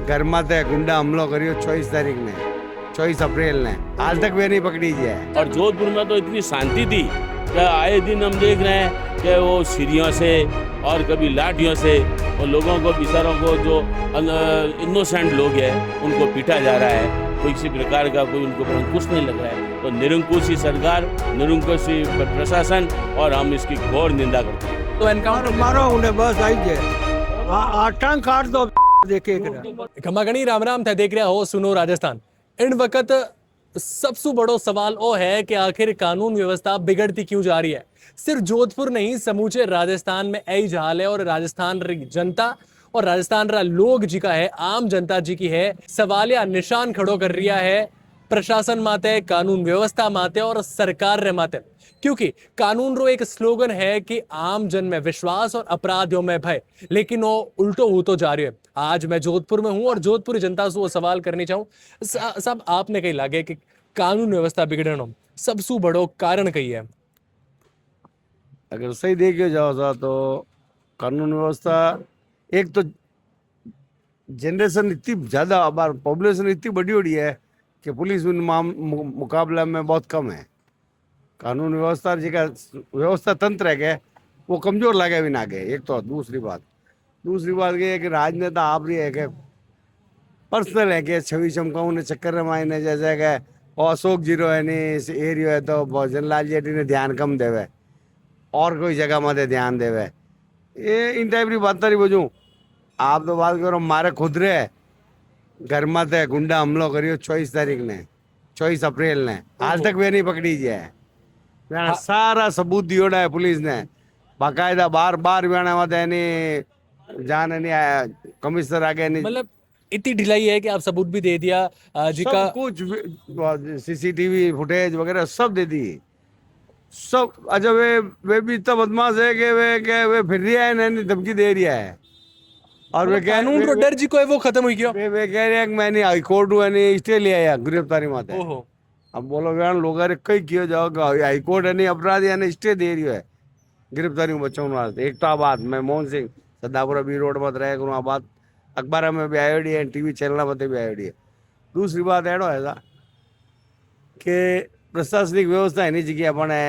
ઘરમાં તે ગુંડા હુમલો કર્યો 24 તારીખને 24 अप्रैल ने आज तक वे नहीं पकड़ी है। और जोधपुर में तो इतनी शांति थी कि आए दिन हम देख रहे हैं कि वो सीढ़ियों से और कभी लाठियों से और लोगों को बेचारों को जो इनोसेंट लोग हैं उनको पीटा जा रहा है। कोई किसी प्रकार का कोई उनको अंकुश नहीं लग रहा है। तो निरंकुशी सरकार, निरंकुशी प्रशासन और हम इसकी घोर निंदा करते हैं। तो एनकाउंटर मारो उन्हें बस आई जे आटांग काट दो देखे खमागणी राम राम थे देख रहा हो सुनो राजस्थान। इन वक्त सबसे बड़ो सवाल वो है कि आखिर कानून व्यवस्था बिगड़ती क्यों जा रही है। सिर्फ जोधपुर नहीं समूचे राजस्थान में यही हाल है और राजस्थान री जनता और राजस्थान रा लोग जी का है, आम जनता जी की है सवालिया निशान खड़ो कर रिया है प्रशासन माते, कानून व्यवस्था माते और सरकार रे माते। क्योंकि कानून रो एक स्लोगन है कि आम जन में विश्वास और अपराधियों में भय, लेकिन वो उल्टो हो तो जा रही है। आज मैं जोधपुर में हूं और जोधपुरी जनता से वो सवाल करनी चाहूँ सब आपने कही लागे कि कानून व्यवस्था बिगड़नो सबसे बड़ो कारण कही है। अगर सही देखे जाओ तो कानून व्यवस्था एक तो जनरेशन इतनी ज़्यादा अबार पॉपुलेशन इतनी बड़ी है कि पुलिस मुकाबला में बहुत कम है। कानून व्यवस्था जी का व्यवस्था तंत्र है क्या वो कमज़ोर लगे भी ना गए। एक तो दूसरी बात ये है कि राजनेता आप रही है कि पर्सनल है कि छवि चमकाऊ ने चक्कर मायने जैसे कि अशोक जीरो है नहीं एरियो है तो भजनलाल जेठी ने ध्यान कम देवे और कोई जगह मत ध्यान देवे। ये इन टाइप की बात तारी बजू आप तो बात करो मारे खुद रे घर में ते गुंडा हमलो करियो 24 तारीख ने 24 अप्रैल ने आज तक वे नहीं पकड़ी है। सारा सबूत दियोड़ा है पुलिस ने बाकायदा बार बार जाने नहीं आया कमिश्नर आगे नहीं मतलब इतनी ढिलाई है कि आप सबूत भी दे दिया जी सब का कुछ सीसीटीवी फुटेज वगैरह सब दे दी सब। अच्छा वे भी इतना बदमाश है कि वे फिर रहा है नहीं धमकी दे रहा है और वे कानून रो डर जी को है वो खत्म हुई क्यों। वे कह रहे हैं कि मैंने हाई कोर्ट हुआ नहीं स्टे ले आया गिरफ्तारी माते। ओहो अब बोलो व्यान लोग कई किया जाओगा हाई कोर्ट है नहीं अपराध या नहीं स्टे दे रही है गिरफ्तारी में बचाने वास्ते। एक तो बात मैं मोहन सिंह सदापुरा बी रोड मत रहे करूँ बात अखबार में भी आई है टीवी चैनल मत भी आई है। दूसरी बात एडो है कि प्रशासनिक व्यवस्था है नहीं जगह अपने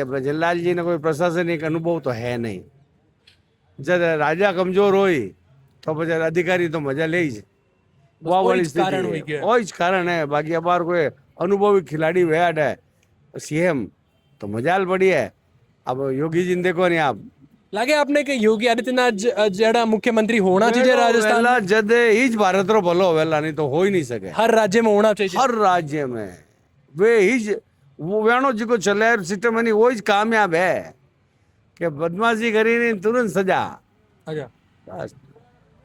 भजनलाल जी ने कोई प्रशासनिक अनुभव तो है नहीं। जब राजा कमजोर हो तो फिर अधिकारी तो मजा ले वह वाली स्थिति वही कारण है। बाकी अबार कोई अनुभवी खिलाड़ी बैठ है सीएम तो मजाल पड़ी है। अब योगी जी देखो नहीं आप लागे आपने कि योगी आदित्यनाथ जड़ा मुख्यमंत्री होना चाहिए राजस्थान में? जद हिज भारत रो भलो वेला नहीं तो हो ही नहीं सके। हर राज्य में होना चाहिए। हर राज्य में वे हिज वो वेणो जी को चले सिस्टम नहीं वो कामयाब है कि बदमाशी करी नहीं तुरंत सजा। अच्छा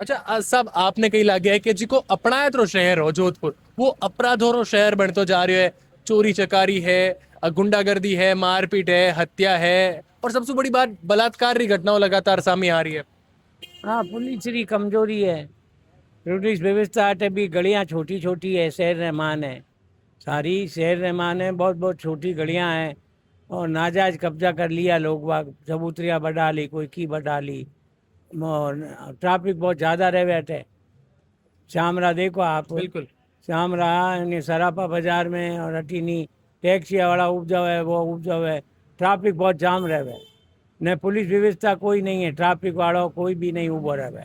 अच्छा सब आपने कही लागे है कि जी को अपनाए तो शहर हो जोधपुर वो अपराधों रो शहर बनते जा रही है। चोरी चकारी है, गुंडागर्दी है, मारपीट है, हत्या है और सबसे बड़ी बात बलात्कार की घटनाओं लगातार सामने आ रही है। हाँ पुलिस की कमजोरी है। पुलिस व्यवस्था भी गलियाँ छोटी छोटी है। शहर रहमान है सारी शहर रहमान है बहुत बहुत छोटी गलियाँ हैं और नाजायज कब्जा कर लिया लोग बाग चबूतरियाँ बढ़ा ली कोई की बढ़ा ली और ट्रैफिक बहुत ज़्यादा रह बैठे। शामरा देखो आप बिल्कुल शामरा यानी सराफा बाजार में और अटीनी टैक्सी वाला उपजाओ है वो उपजाओ है ट्रैफिक बहुत जाम रहे न पुलिस व्यवस्था कोई नहीं है ट्रैफिक वाला कोई भी नहीं उभो रहे।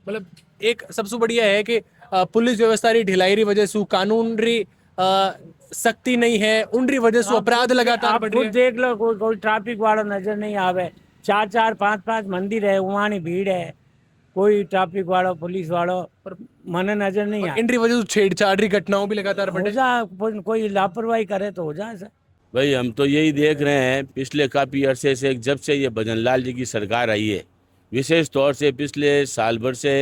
मतलब एक सबसे बढ़िया है कि पुलिस व्यवस्था री ढिलाई री वजह से कानून री सख्ती नहीं है उन री वजह से अपराध लगातार बढ़ रहे हैं। देख लो कोई ट्रैफिक वाला नजर नहीं आवे। 4-4 5-5 मंदिर है वहाँ भीड़ है कोई ट्रैफिक वाला पुलिस वाला पर मन नजर नहीं आए। इन री वजह से छेड़छाड़ री घटनाओं भी लगातार बढ़ रही है। कोई लापरवाही करे तो हो जाए सर। भाई हम तो यही देख रहे हैं पिछले काफ़ी अरसे से जब से ये भजनलाल जी की सरकार आई है विशेष तौर से पिछले साल भर से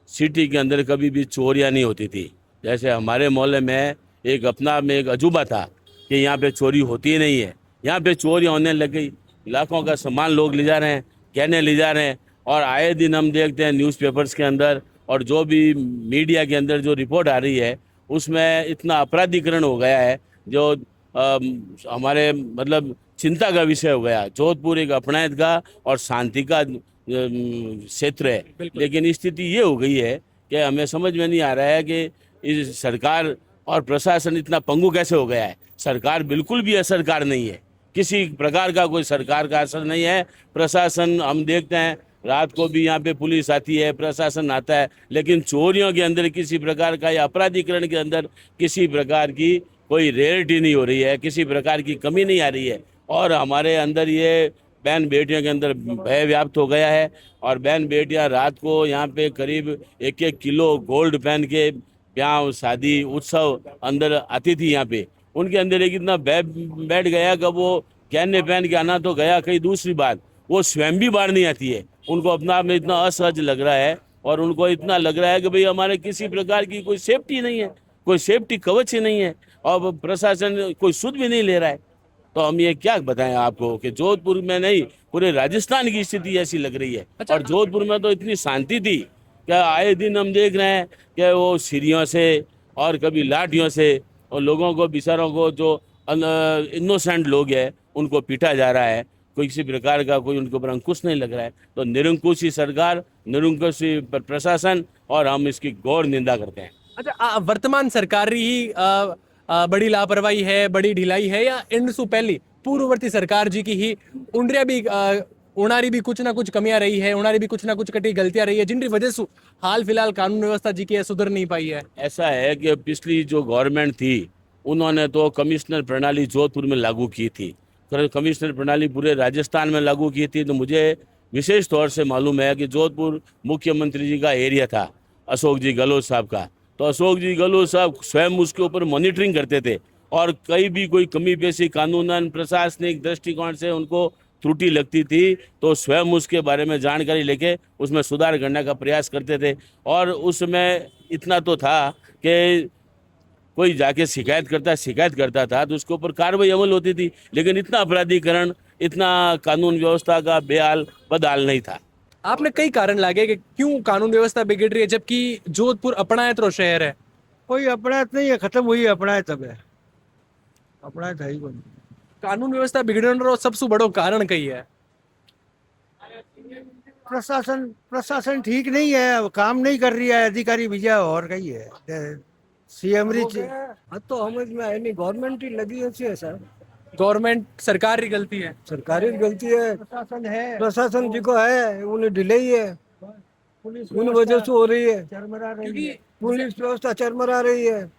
सिटी के अंदर कभी भी चोरियां नहीं होती थी। जैसे हमारे मोहल्ले में एक अपना में एक अजूबा था कि यहाँ पे चोरी होती ही नहीं है। यहाँ पे चोरियां होने लग गई लाखों का सामान लोग ले जा रहे हैं कहने ले जा रहे हैं और आए दिन हम देखते हैं न्यूज़पेपर्स के अंदर और जो भी मीडिया के अंदर जो रिपोर्ट आ रही है उसमें इतना अपराधीकरण हो गया है जो हमारे मतलब चिंता का विषय हो गया। जोधपुर एक अपनायत का और शांति का क्षेत्र है लेकिन स्थिति ये हो गई है कि हमें समझ में नहीं आ रहा है कि इस सरकार और प्रशासन इतना पंगु कैसे हो गया है। सरकार बिल्कुल भी असरकार नहीं है, किसी प्रकार का कोई सरकार का असर नहीं है। प्रशासन हम देखते हैं, रात को भी यहाँ पे पुलिस आती है, प्रशासन आता है, लेकिन चोरियों के अंदर किसी प्रकार का या अपराधीकरण के अंदर किसी प्रकार की कोई रेयरिटी नहीं हो रही है, किसी प्रकार की कमी नहीं आ रही है। और हमारे अंदर ये बहन बेटियों के अंदर भय व्याप्त हो गया है। और बहन बेटियां रात को यहाँ पे करीब 1-1 किलो गोल्ड पहन के ब्याह शादी उत्सव अंदर आती थी यहाँ पे। उनके अंदर एक इतना भय बैठ गया कि वो गहने पहन के आना तो गया, कहीं दूसरी बात वो स्वयं भी बाहर नहीं आती है। उनको अपना आप में इतना असहज लग रहा है और उनको इतना लग रहा है कि भाई हमारे किसी प्रकार की कोई सेफ्टी नहीं है, कोई सेफ्टी कवच ही नहीं है, और प्रशासन कोई सुध भी नहीं ले रहा है। तो हम ये क्या बताएं आपको कि जोधपुर में नहीं, पूरे राजस्थान की स्थिति ऐसी लग रही है। अच्छा। और जोधपुर में तो इतनी शांति थी कि आए दिन हम देख रहे हैं कि वो सीढ़ियों से और कभी लाठियों से और लोगों को, बेचारों को, जो इनोसेंट लोग हैं उनको पीटा जा रहा है। कोई किसी प्रकार का कोई उनके ऊपर अंकुश नहीं लग रहा है। तो निरंकुशी सरकार, निरंकुशी प्रशासन, और हम इसकी घोर निंदा करते हैं। अच्छा, वर्तमान सरकार ही बड़ी लापरवाही है, बड़ी ढिलाई है, या इनसु पहली पूर्ववर्ती सरकार जी की ही उणारी भी कुछ ना कुछ कमियां रही है, उणारी भी कुछ ना कुछ कटी गलतियां रही है, जिनकी वजह से हाल फिलहाल कानून व्यवस्था जी की है सुधर नहीं पाई है? ऐसा है कि पिछली जो गवर्नमेंट थी उन्होंने तो कमिश्नर प्रणाली जोधपुर में लागू की थी, कमिश्नर प्रणाली पूरे राजस्थान में लागू की थी। तो मुझे विशेष तौर से मालूम है कि जोधपुर मुख्यमंत्री जी का एरिया था, अशोक जी गहलोत साहब का। तो अशोक जी गहलोत साहब स्वयं उसके ऊपर मॉनिटरिंग करते थे, और कहीं भी कोई कमी पेशी कानूनन प्रशासनिक दृष्टिकोण से उनको त्रुटि लगती थी तो स्वयं उसके बारे में जानकारी लेके उसमें सुधार करने का प्रयास करते थे। और उसमें इतना तो था कि कोई जाके शिकायत करता था तो उसके ऊपर कार्रवाई अमल होती थी, लेकिन इतना अपराधीकरण, इतना कानून व्यवस्था का बेहाल बदहाल नहीं था। आपने कई कारण लागे कि क्यों कानून व्यवस्था बिगड़ रही है, जबकि जोधपुर अपनायत रो शहर है। कोई अपनायत नहीं है, खत्म हुई है अपनायत। अब है अपनायत है ही कोई। कानून व्यवस्था बिगड़ने रो सबसे बड़ो कारण कई है? प्रशासन ठीक नहीं है, अब काम नहीं कर रही है, अधिकारी विजय और कही है सीएम रिच। तो समझ में है नहीं, गवर्नमेंट ही लगी है सर। गवर्नमेंट सरकार की गलती है? सरकारी गलती है, प्रशासन जी को है, उन्हें डिले ही है, उन वजह से हो रही है, क्योंकि पुलिस व्यवस्था चरमरा रही है।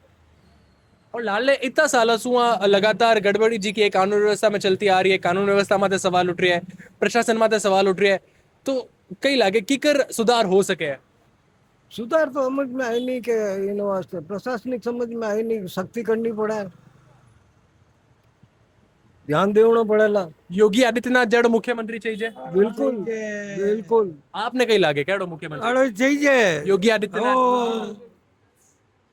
और लाले इतना साल सुआ लगातार गड़बड़ी जी की एक कानून व्यवस्था में चलती आ रही है, कानून व्यवस्था माते सवाल उठ रही है, प्रशासन माते सवाल उठ रही है, तो कई लागे की कर सुधार हो सके? सुधार तो समझ में आए नहीं के इन वास्ते प्रशासनिक समझ में आए नहीं, सख्ती करनी पड़ा है, ध्यान देना पड़ेगा। योगी आदित्यनाथ जड़ मुख्यमंत्री चाहिए? बिल्कुल बिल्कुल। आपने कई लागे केड़ो मुख्यमंत्री अरे चाहिए योगी आदित्यनाथ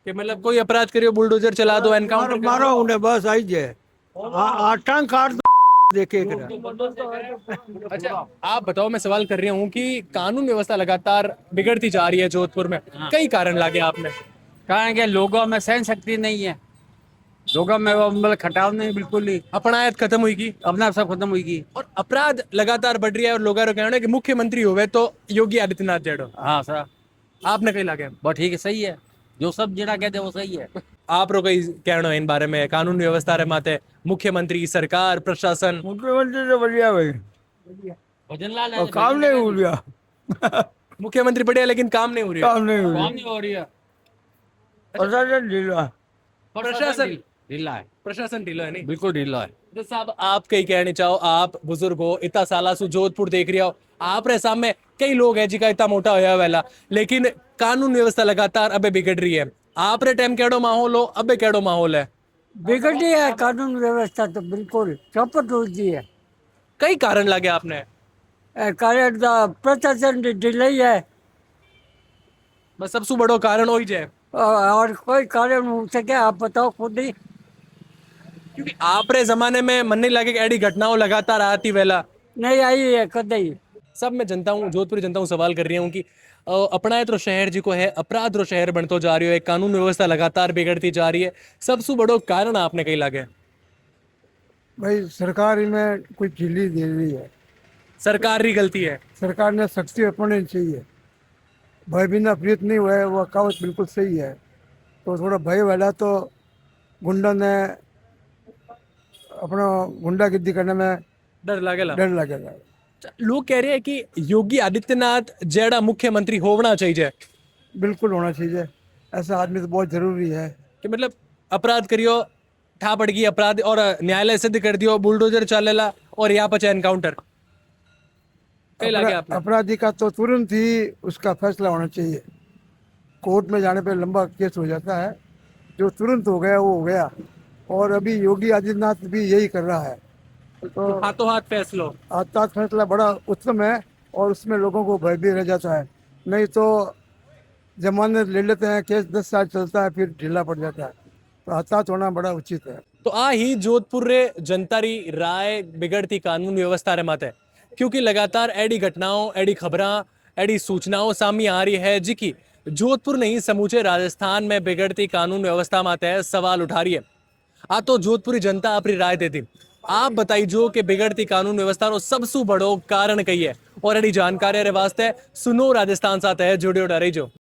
कि मतलब कोई अपराध करियो बुलडोजर चला दो, एनकाउंटर मारो उन्हें बस आई जाए, आटांग काट दो देखे करा। अच्छा, आप बताओ, मैं सवाल कर रही हूँ कि कानून व्यवस्था लगातार बिगड़ती जा रही है जोधपुर में, कई कारण लागे आपने? कारण के लोगों में सहन शक्ति नहीं है, लोगों में वो मतलब खटाव नहीं बिल्कुल ही, अपनायत खत्म हुई अपना सब खत्म हुई। और अपराध लगातार बढ़ रही है, और लोगों का कहना है कि मुख्यमंत्री हुए तो योगी आदित्यनाथ जड़ो। हाँ सर, आपने कहीं लागे? बहुत ठीक है, सही है, जो सब जिना कहते हैं वो सही है। आप रो कहीं कहना है इन बारे में, कानून व्यवस्था रे माते, मुख्यमंत्री, सरकार, प्रशासन? मुख्यमंत्री तो बढ़िया भाई, भजन लाल और काम नहीं हो रहा। मुख्यमंत्री बढ़िया, लेकिन काम नहीं हो रही है। काम नहीं हो रहा, काम नहीं हो रही है, प्रशासन ढीला। प्रशासन ढीला है, प्रशासन ढीलो है नहीं? बिल्कुल ढीला है। तो साहब, आप कहीं कहने चाहो, आप बुजुर्ग हो, इतना साला सु जोधपुर देख रहे हो, आप रे सामने कई लोग हैं जिका इतना मोटा होया वाला, लेकिन कानून व्यवस्था लगातार अबे बिगड़ रही है। आप रे टाइम केड़ो माहौल हो, अबे केड़ो माहौल है? बिगड़ी है कानून व्यवस्था तो बिल्कुल चौपट हो गई है। कई कारण लगे आपने? कारण प्रशासन ढिलाई है, बस सबसे बड़ो कारण हो ही जाए, और कोई कारण हो सके आप बताओ खुद ही। क्योंकि आप रे जमाने में मन नहीं लगे कि ऐडी घटनाओं लगातार आती वेला नहीं आई है कदई। सब मैं जनता हूँ, जोधपुरी जनता हूँ, सवाल कर रही हूँ कि अपनायत रो शहर जी को है, अपराध रो शहर बनतो जा रही है, कानून व्यवस्था लगातार बिगड़ती जा रही है, सबसे बड़ो कारण आपने कहीं लगे? भाई सरकार में कुछ ढीली दे रही है, सरकार की गलती है? सरकार ने सख्ती अपनानी चाहिए, भय बिना प्रीत नहीं हुआ है, वो कहावत बिल्कुल सही है। तो थोड़ा भय वाला तो गुंडा ने अपना गुंडागिर्दी करने में डर लागेला डर लगेगा। लोग कह रहे हैं कि योगी आदित्यनाथ जेड़ा मुख्यमंत्री होना चाहिए बिल्कुल होना चाहिए, ऐसा आदमी तो बहुत जरूरी है। कि मतलब अपराध करियो ठा पड़ गई अपराध और न्यायालय सिद्ध कर दियो बुलडोजर चलेला और यहाँ पर एनकाउंटर कई लागे आपने अपराधी का तो तुरंत ही उसका फैसला होना चाहिए। कोर्ट में जाने पे लंबा केस हो जाता है, जो तुरंत हो गया वो हो गया। और अभी योगी आदित्यनाथ भी यही कर रहा है, तो हाथों हाथ फैसलो आता फैसला बड़ा उत्तम है और उसमें लोगों को भय भी रह जाता है। नहीं तो जमानत ले लेते हैं, केस 10 साल चलता है, फिर ढीला पड़ जाता है। तो हताहत होना बड़ा उचित है। तो आ ही जोधपुर रे जनता री राय बिगड़ती कानून व्यवस्था रे माते क्योंकि लगातार एडी घटनाओं एडी खबरां एडी सूचनाओं सामने आ रही है जिकी जोधपुर नहीं समूचे राजस्थान में बिगड़ती कानून व्यवस्था माते सवाल उठा रही है। आ तो जोधपुरी जनता अपनी राय देती, आप बताइए जो कि बिगड़ती कानून व्यवस्था रो सबसे बड़ो कारण कही है और एडी जानकारी रे वास्ते सुनो राजस्थान साथ है जुड़े रही जो।